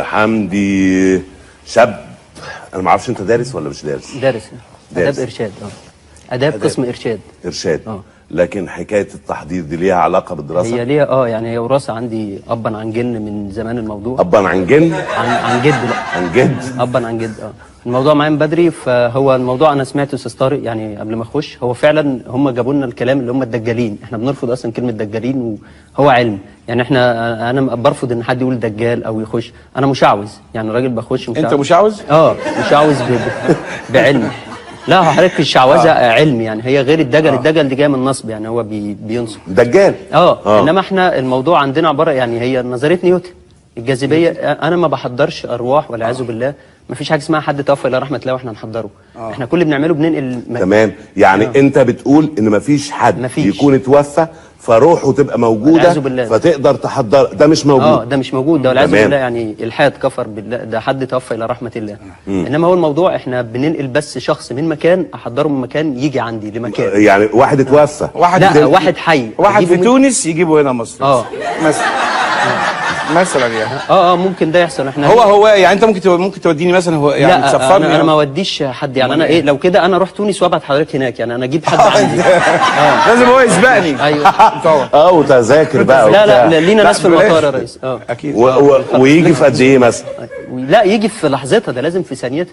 حمدي شاب. انا ما اعرفش انت دارس ولا مش دارس؟ دارس اداب ارشاد. اداب قسم ارشاد. لكن حكايه التحضير دي ليها علاقه بالدراسه؟ هي ليها يعني هي وراثه عندي ابا عن جن من زمان الموضوع. ابا عن جن؟ عن جد. لا عن جد. ابا عن جد. الموضوع معايا من بدري. فهو الموضوع انا سمعت استاذ طارق يعني قبل ما اخش، هو فعلا هم جابوا لنا الكلام اللي هم الدجالين. احنا بنرفض اصلا كلمه دجالين وهو علم. يعني انا برفض ان حد يقول دجال او يخش. انا مشعوذ يعني راجل بخش مشعوذ. انت مشعوذ؟ مشعوذ بعلم. لا هو حضرتك الشعوذه علم يعني، هي غير الدجل. الدجل دي جايه من النصب يعني، هو بينصب دجال. انما احنا الموضوع عندنا عباره يعني هي نظريه نيوتن الجاذبيه. انا ما بحضرش ارواح والعياذ بالله. ما فيش حاجه اسمها حد توفى الى رحمه الله واحنا نحضره. احنا كل اللي بنعمله بننقل تمام. يعني انت بتقول ان ما فيش حد يكون اتوفى فروحه تبقى موجوده فتقدر تحضر. ده مش موجود. ده مش موجود. ده والعياذ بالله يعني الحاد كفر بالله. ده حد توفى الى رحمه الله. انما هو الموضوع احنا بننقل بس شخص من مكان، احضره من مكان يجي عندي لمكان. يعني واحد اتوفى. واحد حي. واحد في تونس يجيبه هنا مصر. مثلا يعني ممكن ده يحصل. احنا هو يعني انت ممكن توديني مثلا، هو يعني تسفرني. انا ما اوديش حد يعني. انا لو كده انا اروح تونس وابعت حضرتك هناك يعني. انا اجيب حد عندي. لازم هو يسبقني. ايوه طبعا. وتذاكر بقى. لا لينا ناس في المطار يا ريس. اكيد. ويجي في قد ايه مثلا؟ لا يجي في لحظتها، ده لازم في ثانيتها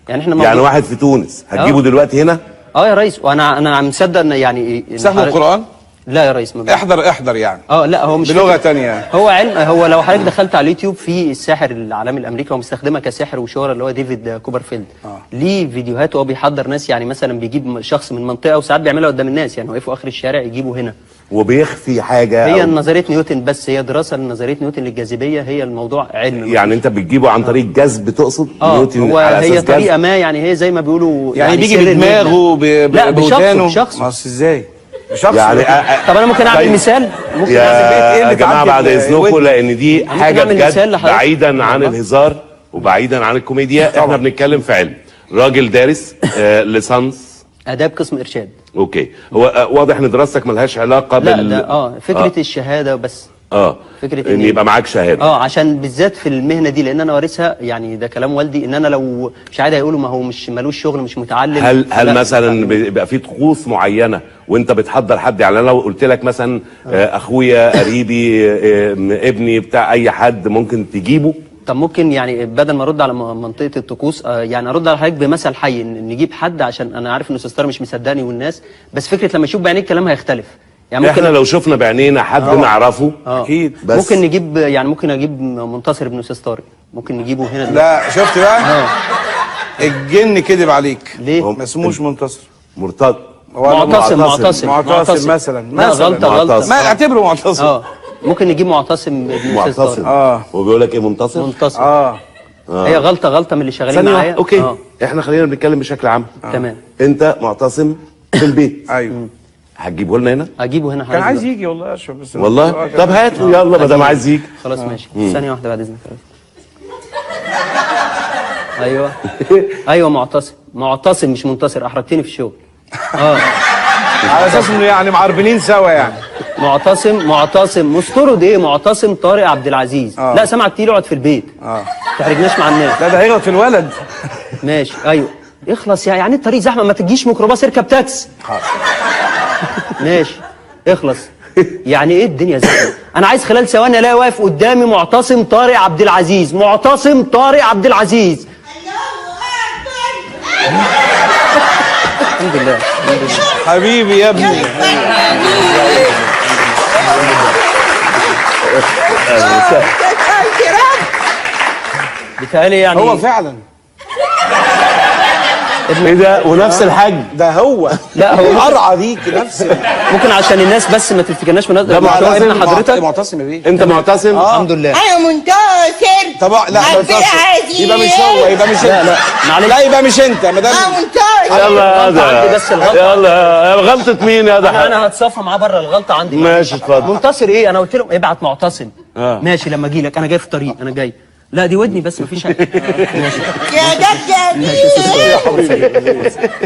يعني. احنا يعني واحد في تونس هتجيبه دلوقتي هنا؟ يا ريس. وانا مصدق ان يعني سهل القرآن. لا يا ريس احضر يعني. لا هو مش بلغه ثانيه. هو علم. هو لو حضرتك دخلت على اليوتيوب في الساحر العالمي الامريكي، هو مستخدمها كساحر وشهره، اللي هو ديفيد كوبرفيلد. ليه فيديوهات وهو بيحضر ناس يعني. مثلا بيجيب شخص من منطقه وساعات بيعملها قدام الناس يعني، وقفوا اخر الشارع يجيبه هنا وبيخفي حاجه. هي نظريه نيوتن، بس هي دراسه لنظريه نيوتن للجاذبيه. هي الموضوع علم يعني. انت بتجيبه عن طريق جذب تقصد؟ نيوتن هو هي طريقه ما يعني. هي زي ما بيقولوا يعني بيجي بدماغه لا بشخص. ازاي يعني طب انا ممكن اعمل مثال. ممكن يا جماعه بعد اذنكم، لان دي حاجه بجد بعيدا عن الهزار وبعيدا عن الكوميديا. احنا بنتكلم في علم. راجل دارس ليسانس اداب قسم ارشاد. اوكي. هو واضح ان دراستك ملهاش علاقه لا فكره الشهاده بس. فكره ان يبقى معاك شهاده. عشان بالذات في المهنه دي، لان انا وارثها يعني. ده كلام والدي ان انا لو مش عادي هيقولوا ما هو مش مالوش شغل مش متعلم. هل مثلا بيبقى في طقوس معينه وانت بتحضر حد؟ يعني انا لو قلت لك مثلا اخويا قريبي ابني بتاع اي حد ممكن تجيبه؟ طب ممكن يعني بدل ما ارد على منطقه الطقوس يعني ارد على حضرتك بمثل حي. نجيب حد عشان انا عارف ان استاذ طارق مش مصدقني والناس، بس فكره لما يشوف بعينيه الكلام هيختلف يعني. ممكن احنا لو شفنا بعينينا حد نعرفه اكيد. بس ممكن نجيب يعني ممكن اجيب منتصر ابن استاذ طارق. ممكن نجيبه هنا دلوقتي. لا شفت بقى الجن كذب عليك. ليه؟ ما اسموش منتصر، معتصم مثلا. لا غلطه. ما اعتبره معتصم. ممكن نجيب معتصم ابن استاذ طارق. وبيقول لك ايه منتصر؟ هي غلطه من اللي شغالين معايا. اوكي. احنا خلينا بنتكلم بشكل عام. تمام. انت معتصم في البيت. ايوه. هتجيبه لنا هنا؟ هجيبه هنا. كان عايز يجي والله اشرف بس. والله طب هاته يلا ما دام عايز يجي. خلاص ماشي. ثانيه واحده بعد اذنك. ايوه معتصم مش منتصر. احرجتني في الشغل. على اساس انه يعني معربنين سوا يعني. معتصم مسترد ايه؟ معتصم طارق عبد العزيز. لا سامعك كتير. اقعد في البيت. ما تحرجناش مع الناس. لا ده هيغلط في الولد. ماشي. ايوه اخلص يعني الطريق زحمه، ما تجيش ميكروباص اركب تاكس. ماشي اخلص. يعني ايه الدنيا زحمه؟ انا عايز خلال ثواني الاقي واقف قدامي معتصم طارق عبد العزيز. معتصم طارق عبد العزيز. الحمد لله. حبيبي يا ابني. بيتهيألي يعني هو فعلا ايه ده؟ ونفس الحاج ده هو. لا هو قرعه ديك نفس. ممكن عشان الناس بس ما تفتكرناش من ده معتصم. حضرتك معتصم يا بيه. انت معتصم؟ الحمد لله. انا منتصر. طب لا يبقى مش هو. يبقى مش لا معلش. لا يبقى مش انت ما دام. منتصر. يلا الغلطة عندي بس. الغلطة يلا غلطة مين يا ده؟ انا هتصافى معاه بره. الغلطة عندي. ماشي اتفضل. منتصر ايه؟ انا قلت لهم ابعت معتصم. ماشي لما اجي لك. انا جاي في الطريق. انا جاي. لا دي ودني بس مفيش حاجه. ماشي يا دجال.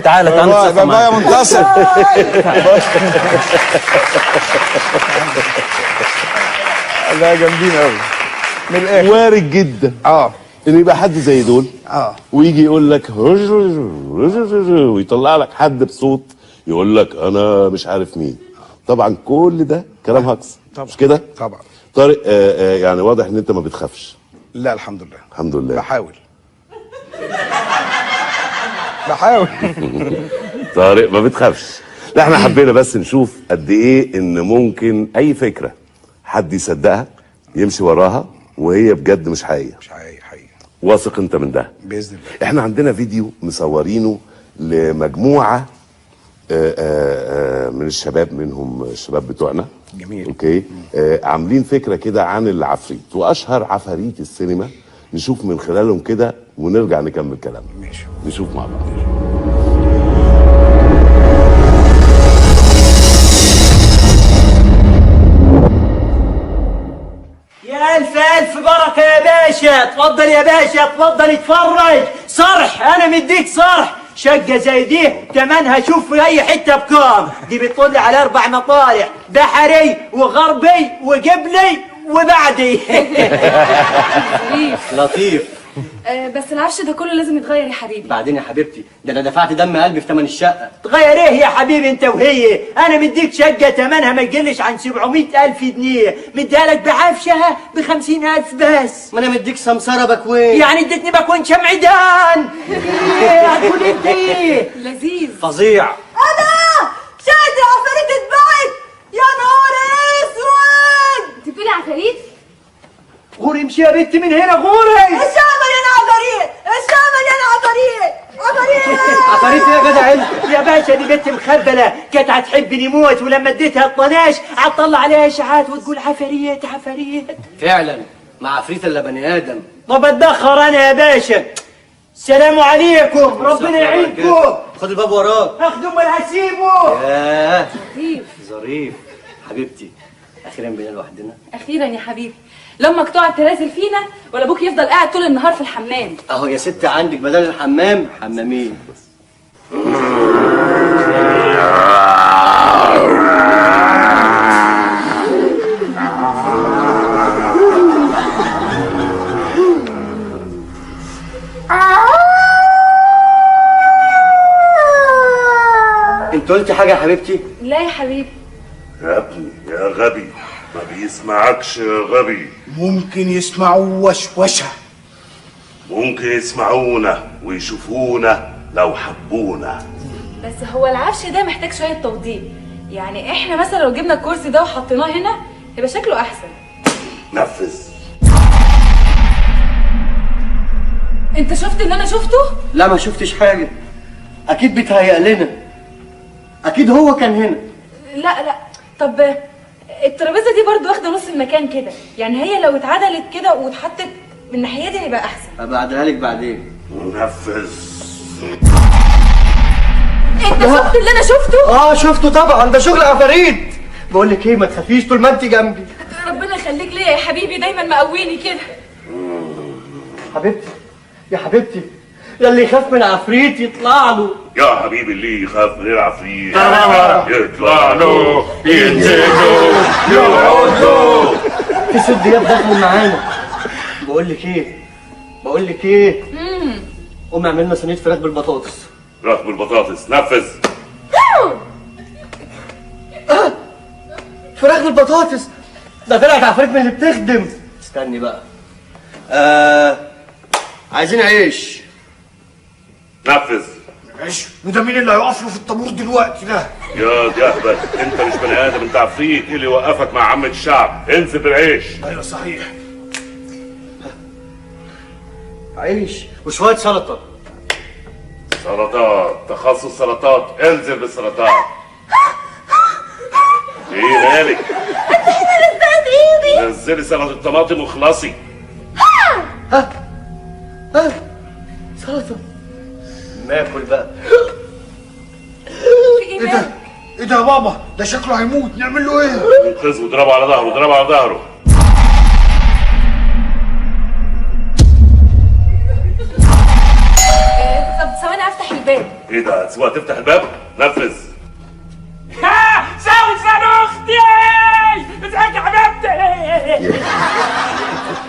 تعالى بابا يا منتصر. لا جامدين قوي. من الاخر وارد جدا ان يبقى حد زي دول ويجي يقول لك ويطلع لك حد بصوت يقول لك انا مش عارف مين. طبعا كل ده كلام هجص، مش كده؟ طبعا. طارق يعني واضح ان انت ما بتخافش. لا الحمد لله. الحمد لله. بحاول طارق ما بتخافش. لا احنا حبينا بس نشوف قد ايه ان ممكن اي فكره حد يصدقها يمشي وراها وهي بجد مش حقيقيه. مش حقيقي. واثق انت من ده باذن الله. احنا عندنا فيديو مصورينه لمجموعه من الشباب، منهم الشباب بتوعنا. جميل. اوكي. عاملين فكره كده عن العفريت واشهر عفاريت السينما، نشوف من خلالهم كده ونرجع نكمل كلامنا. ماشي. نشوف مع بعض. يا ألف ألف بركة يا باشا. اتفضل يا باشا، اتفضل اتفرج. صرح، أنا مديك صرح. شقة زي دي تمنها شوف في أي حتة بكام. دي بتطل على 4 مطالع، بحري وغربي وقبلي وبعدي. لطيف. بس العفش ده كله لازم يتغير يا حبيبي. بعدين يا حبيبتي ده انا دفعت دم قلبي في ثمن الشقه. تغير ايه يا حبيبي انت وهي؟ انا مديك شقة تمنها ما يقلش عن 700,000 جنيه، مديها لك بعفشها ب50,000 بس. ما انا مديك سمسره بكوين. يعني اديتني بكون شمعدان. ايه هتقول انت ايه؟ لذيذ. فظيع. انا شاهد عفاريت اتبعت. يا نهار اسود. انت بتقولي عفاريت؟ غوري امشي يا بنتي من هنا غوري. الشام مليان عفاريت، الشام مليان عفاريت. عفاريت يا جدع انت يا باشا. دي بنت مخبله كانت هتحبني موت، ولما اديتها الطناش هتطلع عليها اشاعات وتقول عفاريت عفاريت. فعلا مع عفريت الا بني ادم. طب اتدخر انا يا باشا. السلام عليكم، ربنا يعينكم. خد الباب وراك. اخده امال هسيبه. ياه لطيف. ظريف حبيبتي. اخيرا بينا لوحدنا. اخيرا يا حبيبي. لما تقعد ترازل فينا ولا ابوك يفضل قاعد طول النهار في الحمام. اهو يا ستي عندك بدل الحمام حمامين. انت قلتي حاجه يا حبيبتي؟ لا يا حبيبي. يا ابني يا غبي، ما بيسمعكش يا غبي. ممكن يسمعوا وشوشه. ممكن يسمعونا ويشوفونا لو حبونا. بس هو العفش ده محتاج شويه توضيب. يعني احنا مثلا لو جبنا الكرسي ده وحطيناه هنا يبقى شكله احسن. نفذ. انت شفت اللي انا شفته؟ لا ما شفتش حاجه. اكيد بيتهيأ لنا. اكيد هو كان هنا. لا طب الترابيزه دي برضو واخده نص المكان كده، يعني هي لو اتعدلت كده واتحطت من الناحيه دي هيبقى احسن. هبقى اعدلها لك بعدين. نفذ. انت شفت اللي انا شفته؟ شفته طبعا، ده شغل عفاريت. بقول لك ايه، ما تخافيش طول ما انت جنبي. ربنا يخليك ليا يا حبيبي، دايما مقويني كده. حبيبتي يا حبيبتي، يا اللي يخاف من العفريت يطلع له. يا حبيبي اللي يخاف من العفريت يطلع له، ينزل له، يقعد له. في ست دياب داخل معانا. بقول لك ايه قومي اعمل لنا صينيه فراخ بالبطاطس. فراخ بالبطاطس. نفذ. فراخ بالبطاطس ده طلعت عفريت من اللي بتخدم. استني بقى. عايزين عيش. نفذ. عيش؟ وده مين اللي هيقف له في الطابور دلوقتي ده؟ يا جهبل انت مش بني ادم، انت عفريت. ايه اللي يوقفك مع عامة الشعب؟ انزل بالعيش. ايوه صحيح. عيش وشويه سلطه. سلطات، تخصص سلطات. انزل بالسلطات. ايه مالك؟ نزلي سلطة الطماطم وخلصي. سلطه. ناكل بقى. في ايه مالك؟ ايه ده يا بابا؟ ده شكله هيموت، نعمل له ايه؟ انقذه واضربه على ظهره، اضربه على ظهره. طب ثواني افتح الباب. ايه ده؟ سواء تفتح الباب. نفذ. سوسن اختي، ازيك يا حبيبتي؟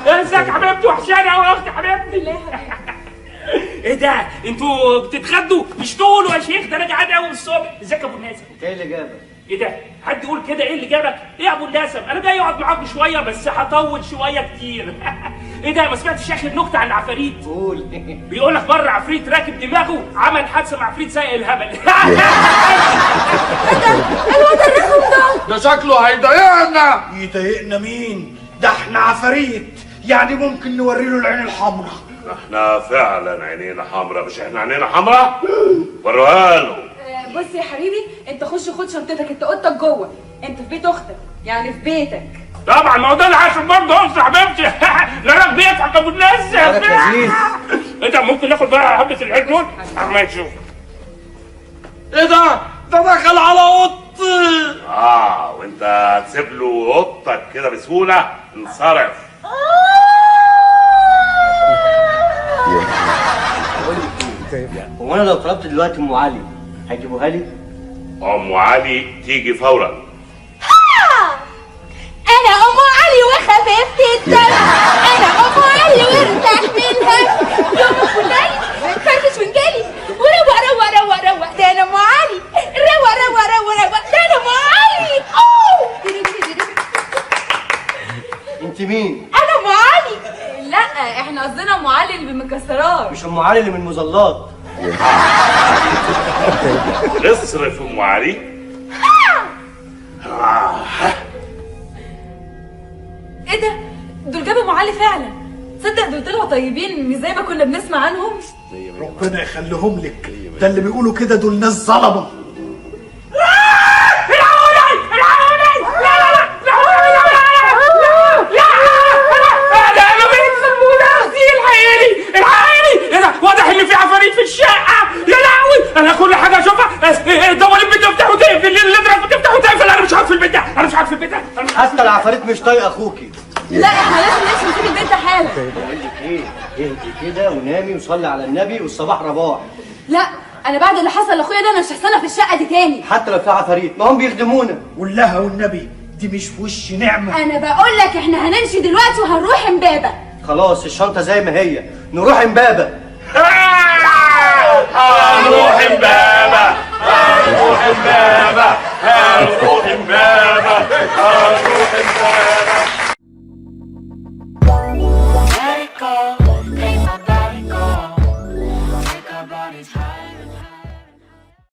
ازيك لله يا حبيبي. ايه ده؟ انتوا بتتغدوا؟ مش تقولوا يا شيخ ده انا جعان قوي من الصبح. ازيك يا ابو الناسب؟ ايه اللي جابك؟ ايه ده؟ حد يقول كده ايه اللي جابك؟ ايه يا ابو الناسب؟ انا جاي اقعد معاكم شويه بس هطول شويه كتير. ايه ده؟ ما سمعتش اخر نكته عن العفاريت؟ قول. بيقول لك بره عفريت راكب دماغه عمل حادثه مع عفريت سايق الهبل. الواد الرخم ده ده شكله هيضايقنا. يضايقنا مين؟ ده احنا عفاريت، يعني ممكن نوري له العين الحمراء. احنا فعلا عينينا حمراء، مش احنا عينينا حمراء؟ وروها له. بص يا حبيبي، انت خش خد شنطتك، انت اوضتك جوه، انت في بيت اختك يعني في بيتك. طبعا ما هو ده اللي عشان برضه اخت حبيبتي. لا انا بيضحك ابو الناس. ايه ده؟ ممكن ناخد بقى حبه العيد دول؟ ماشي. ايه ده؟ ده دخل على اوضتي. وانت هتسيب له اوضتك كده بسهوله؟ انصرف. هو انا لو طلبت دلوقتي ام علي هيجيبوها لي؟ ام علي تيجي فورا. انا ام علي وخففت الدم، انا ام علي وارتاح منها يوم فلان فرفش ونجالي وروق روق روق روق، ده انا ام علي روق روق روق روق، ده انا ام علي. انت مين؟ انا ام علي. لا احنا قصدنا ام علي اللي بالمكسرات. مش ام علي اللي من المظلات. اصرف ام علي. ايه ده؟ دول جابوا ام علي فعلا. تصدق دول طلعوا طيبين مش زي ما كنا بنسمع عنهم. ربنا يخليهم لك، ده اللي بيقولوا كده دول ناس ظلمه. واضح ان في عفاريت في الشقه. يا لهوي انا كل حاجه اشوفها الدواليب بتفتح وتقفل، الادراك بتفتح وتقفل. انا مش هقعد في البيت ده، انا مش هقعد في البيت ده. حتى العفاريت مش طايقه اخوكي. لا احنا لازم نمشي نسيب البيت ده حالا. بقول لك ايه، اهدي كده ونامي وصلي على النبي والصباح رباح. لا انا بعد اللي حصل لاخويا ده انا مش هستنى في الشقه دي تاني. حتى لو في عفاريت ما هم بيخدمونا. قول لها والنبي دي مش وش نعمه. انا بقول لك احنا هنمشي دلوقتي وهنروح امبابه. خلاص الشنطه زي ما هي، نروح امبابه. هنروح امبابه، هنروح امبابه، هنروح امبابه، هنروح امبابه.